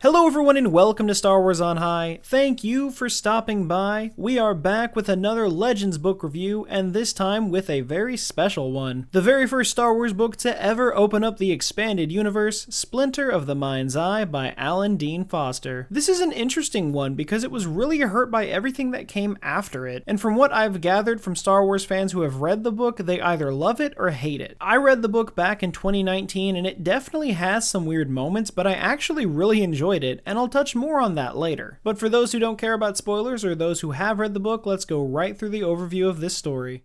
Hello everyone and welcome to Star Wars on High. Thank you for stopping by. We are back with another Legends book review, and this time with a very special one. The very first Star Wars book to ever open up the expanded universe, Splinter of the Mind's Eye by Alan Dean Foster. This is an interesting one because it was really hurt by everything that came after it, and from what I've gathered from Star Wars fans who have read the book, they either love it or hate it. I read the book back in 2019 and it definitely has some weird moments, but I actually really enjoyed it, and I'll touch more on that later. But for those who don't care about spoilers or those who have read the book, let's go right through the overview of this story.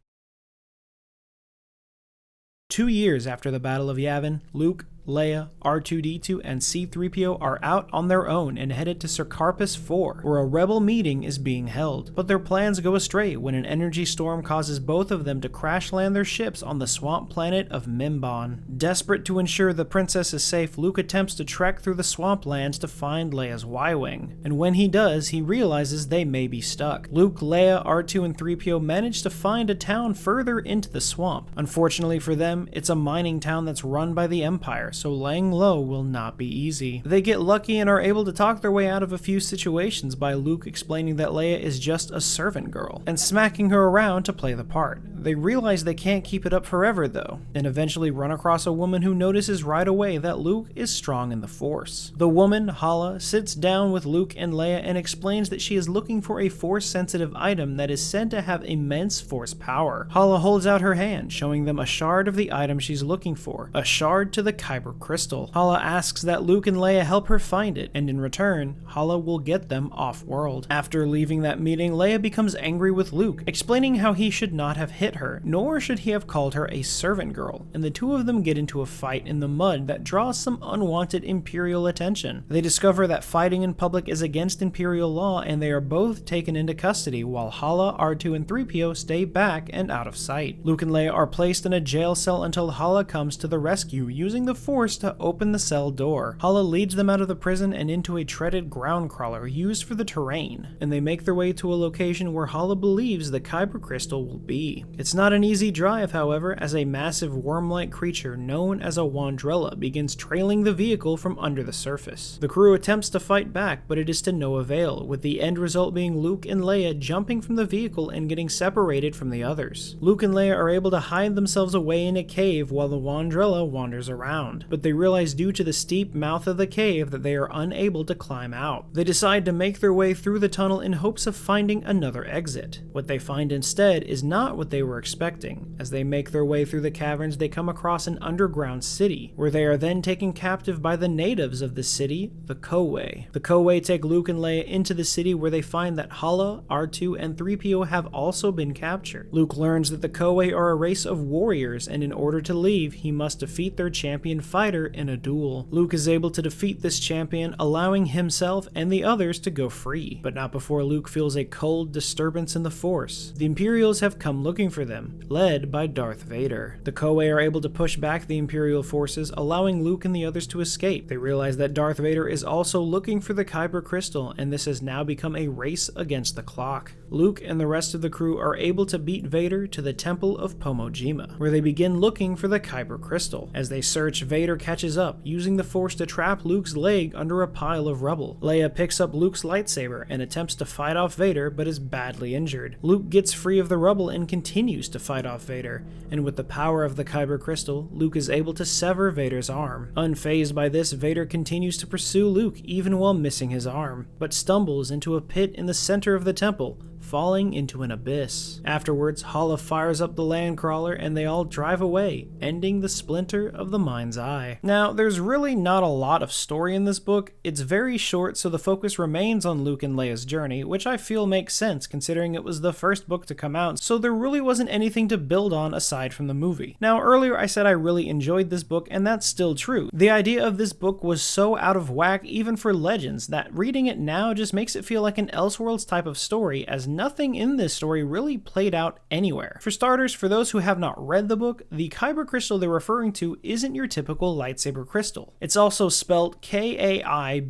2 years after the Battle of Yavin, Luke, Leia, R2-D2, and C-3PO are out on their own and headed to Sercarpus 4, where a rebel meeting is being held. But their plans go astray when an energy storm causes both of them to crash land their ships on the swamp planet of Mimban. Desperate to ensure the princess is safe, Luke attempts to trek through the swamplands to find Leia's Y-Wing, and when he does, he realizes they may be stuck. Luke, Leia, R2, and 3PO manage to find a town further into the swamp. Unfortunately for them, it's a mining town that's run by the Empire, so laying low will not be easy. They get lucky and are able to talk their way out of a few situations by Luke explaining that Leia is just a servant girl, and smacking her around to play the part. They realize they can't keep it up forever though, and eventually run across a woman who notices right away that Luke is strong in the Force. The woman, Hala, sits down with Luke and Leia and explains that she is looking for a Force-sensitive item that is said to have immense Force power. Hala holds out her hand, showing them a shard of the item she's looking for, a shard to the Kaiburr Crystal. Hala asks that Luke and Leia help her find it, and in return, Hala will get them off-world. After leaving that meeting, Leia becomes angry with Luke, explaining how he should not have hit her, nor should he have called her a servant girl, and the two of them get into a fight in the mud that draws some unwanted Imperial attention. They discover that fighting in public is against Imperial law, and they are both taken into custody, while Hala, R2, and 3PO stay back and out of sight. Luke and Leia are placed in a jail cell until Hala comes to the rescue, using the Force to open the cell door. Hala leads them out of the prison and into a treaded ground crawler used for the terrain, and they make their way to a location where Hala believes the Kaiburr Crystal will be. It's not an easy drive, however, as a massive worm-like creature known as a Wandrella begins trailing the vehicle from under the surface. The crew attempts to fight back, but it is to no avail, with the end result being Luke and Leia jumping from the vehicle and getting separated from the others. Luke and Leia are able to hide themselves away in a cave while the Wandrella wanders around, but they realize due to the steep mouth of the cave that they are unable to climb out. They decide to make their way through the tunnel in hopes of finding another exit. What they find instead is not what they were expecting. As they make their way through the caverns, they come across an underground city, where they are then taken captive by the natives of the city, the Koway. The Koway take Luke and Leia into the city, where they find that Hala, R2, and 3PO have also been captured. Luke learns that the Koway are a race of warriors, and in order to leave, he must defeat their champion fighter in a duel. Luke is able to defeat this champion, allowing himself and the others to go free, but not before Luke feels a cold disturbance in the Force. The Imperials have come looking for them, led by Darth Vader. The Koway are able to push back the Imperial forces, allowing Luke and the others to escape. They realize that Darth Vader is also looking for the Kaiburr Crystal, and this has now become a race against the clock. Luke and the rest of the crew are able to beat Vader to the Temple of Pomojima, where they begin looking for the Kaiburr Crystal. As they search, Vader catches up, using the Force to trap Luke's leg under a pile of rubble. Leia picks up Luke's lightsaber and attempts to fight off Vader, but is badly injured. Luke gets free of the rubble and continues to fight off Vader, and with the power of the Kaiburr Crystal, Luke is able to sever Vader's arm. Unfazed by this, Vader continues to pursue Luke even while missing his arm, but stumbles into a pit in the center of the temple, falling into an abyss. Afterwards, Hala fires up the landcrawler and they all drive away, ending the Splinter of the Mind's Eye. Now, there's really not a lot of story in this book. It's very short, so the focus remains on Luke and Leia's journey, which I feel makes sense considering it was the first book to come out, so there really wasn't anything to build on aside from the movie. Now, earlier I said I really enjoyed this book, and that's still true. The idea of this book was so out of whack even for Legends that reading it now just makes it feel like an Elseworlds type of story, as nothing in this story really played out anywhere. For starters, for those who have not read the book, the Kaiburr Crystal they're referring to isn't your typical lightsaber crystal. It's also spelled Kaiburr,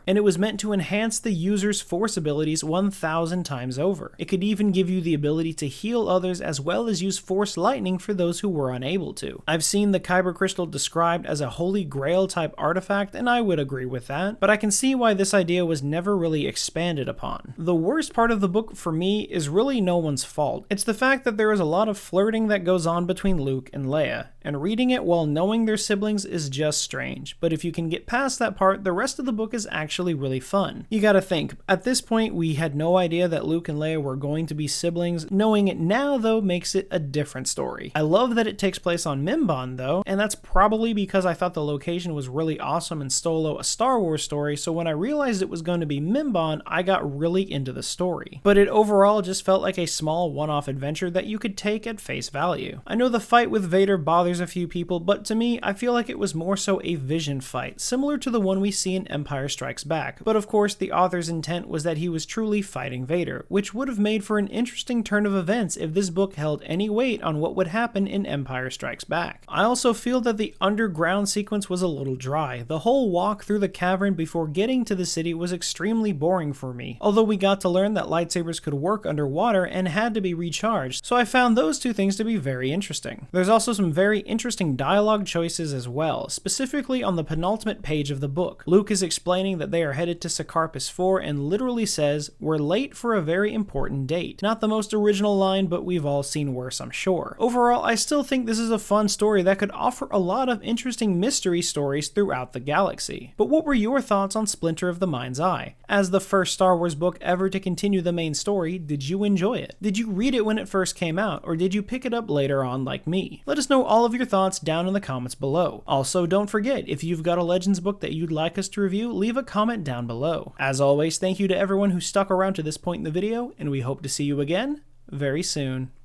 and it was meant to enhance the user's force abilities 1,000 times over. It could even give you the ability to heal others as well as use force lightning for those who were unable to. I've seen the Kaiburr Crystal described as a holy grail type artifact, and I would agree with that, but I can see why this idea was never really expanded upon. The worst part of the book for me is really no one's fault. It's the fact that there is a lot of flirting that goes on between Luke and Leia, and reading it while knowing they're siblings is just strange, but if you can get past that part, the rest of the book is actually really fun. You gotta think, at this point we had no idea that Luke and Leia were going to be siblings. Knowing it now though makes it a different story. I love that it takes place on Mimban though, and that's probably because I thought the location was really awesome and Stolo a Star Wars story, so when I realized it was going to be Mimban, I got really into the story. But it overall just felt like a small one-off adventure that you could take at face value. I know the fight with Vader bothers a few people, but to me, I feel like it was more so a vision fight, similar to the one we see in Empire Strikes Back. But of course, the author's intent was that he was truly fighting Vader, which would have made for an interesting turn of events if this book held any weight on what would happen in Empire Strikes Back. I also feel that the underground sequence was a little dry. The whole walk through the cavern before getting to the city was extremely boring for me, although we got to learn that lightsabers could work underwater and had to be recharged, so I found those two things to be very interesting. There's also some very interesting dialogue choices as well, specifically on the penultimate page of the book. Luke is explaining that they are headed to Sarkarpus 4 and literally says, "We're late for a very important date." Not the most original line, but we've all seen worse, I'm sure. Overall, I still think this is a fun story that could offer a lot of interesting mystery stories throughout the galaxy. But what were your thoughts on Splinter of the Mind's Eye? As the first Star Wars book ever to continue the main story, did you enjoy it? Did you read it when it first came out, or did you pick it up later on like me? Let us know all of your thoughts down in the comments below. Also, don't forget, if you've got a Legends book that you'd like us to review, leave a comment down below. As always, thank you to everyone who stuck around to this point in the video, and we hope to see you again very soon.